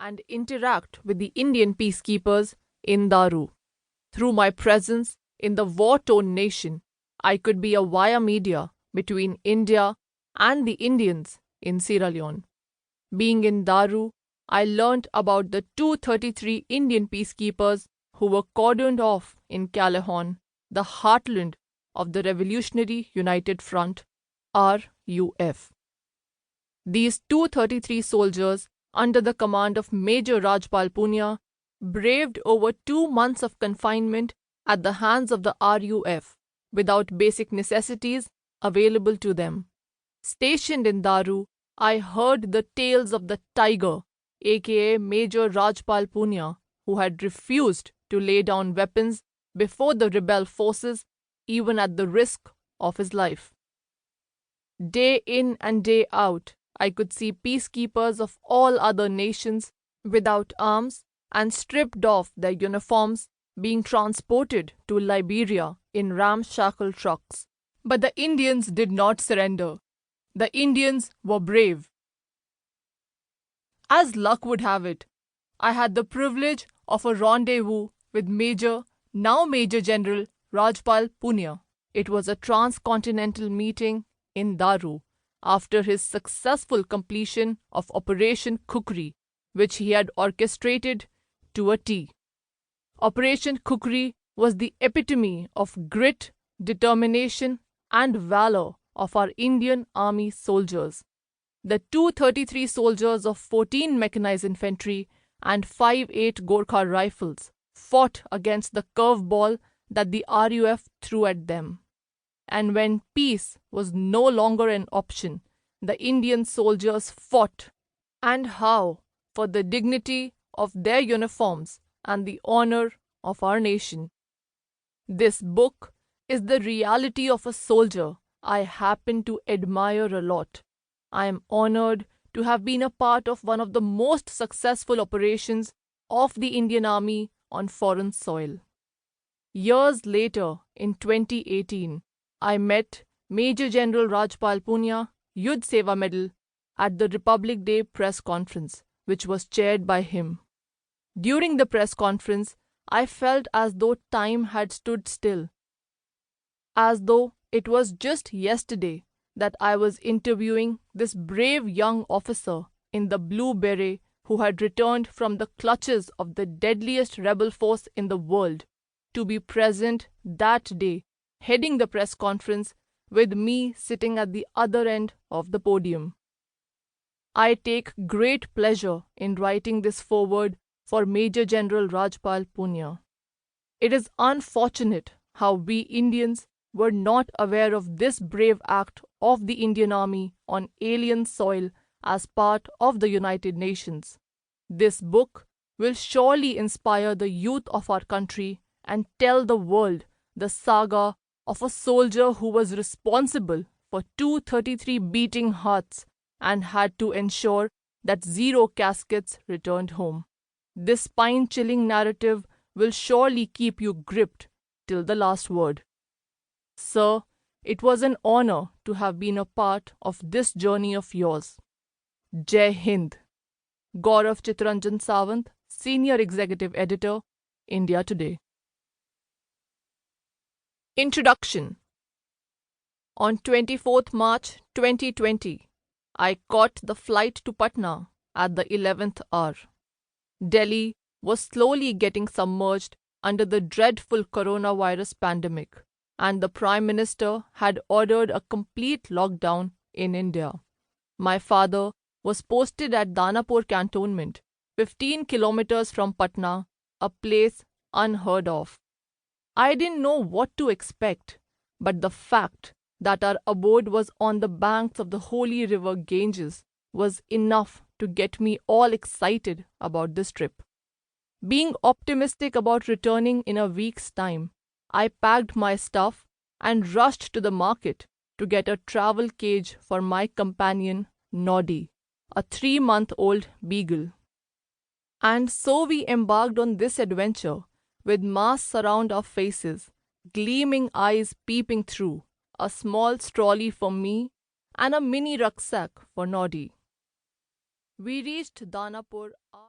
and interact with the Indian peacekeepers in Daru. Through my presence in the war-torn nation, I could be a via media between India and the Indians in Sierra Leone. Being in Daru, I learnt about the 233 Indian peacekeepers who were cordoned off in Calahon, the heartland of the Revolutionary United Front, RUF. These 233 soldiers, under the command of Major Rajpal Punia, braved over 2 months of confinement at the hands of the RUF without basic necessities available to them. Stationed in Daru, I heard the tales of the Tiger, aka Major Rajpal Punia, who had refused to lay down weapons before the rebel forces, even at the risk of his life. Day in and day out, I could see peacekeepers of all other nations without arms and stripped off their uniforms being transported to Liberia in ramshackle trucks. But the Indians did not surrender. The Indians were brave. As luck would have it, I had the privilege of a rendezvous with now Major General Rajpal Punia. It was a transcontinental meeting in Daru after his successful completion of Operation Kukri, which he had orchestrated to a T. Operation Kukri was the epitome of grit, determination, and valor of our Indian Army soldiers. The 233 soldiers of 14 mechanized infantry and 5-8 Gorkha rifles fought against the curveball that the RUF threw at them. And when peace was no longer an option, the Indian soldiers fought, and how, for the dignity of their uniforms and the honor of our nation. This book is the reality of a soldier I happen to admire a lot. I am honored to have been a part of one of the most successful operations of the Indian Army on foreign soil. Years later, in 2018, I met Major General Rajpal Punia, Yudh Seva Medal, at the Republic Day press conference, which was chaired by him. During the press conference, I felt as though time had stood still, as though it was just yesterday that I was interviewing this brave young officer in the blue beret who had returned from the clutches of the deadliest rebel force in the world to be present that day, heading the press conference with me sitting at the other end of the podium. I take great pleasure in writing this foreword for Major General Rajpal Punia. It is unfortunate how we Indians were not aware of this brave act of the Indian Army on alien soil as part of the United Nations. This book will surely inspire the youth of our country and tell the world the saga of a soldier who was responsible for 233 beating hearts and had to ensure that 0 caskets returned home. This spine-chilling narrative will surely keep you gripped till the last word. Sir, it was an honor to have been a part of this journey of yours. Jai Hind. Gaurav Chittaranjan Sawant, Senior Executive Editor, India Today. Introduction. On 24th March 2020, I caught the flight to Patna at the 11th hour. Delhi was slowly getting submerged under the dreadful coronavirus pandemic, and the Prime Minister had ordered a complete lockdown in India. My father was posted at Danapur cantonment, 15 kilometers from Patna, a place unheard of. I didn't know what to expect, but the fact that our abode was on the banks of the holy river Ganges was enough to get me all excited about this trip. Being optimistic about returning in a week's time, I packed my stuff and rushed to the market to get a travel cage for my companion, Noddy, a 3-month-old beagle. And so we embarked on this adventure, with masks around our faces, gleaming eyes peeping through, a small trolley for me, and a mini rucksack for Noddy. We reached Danapur.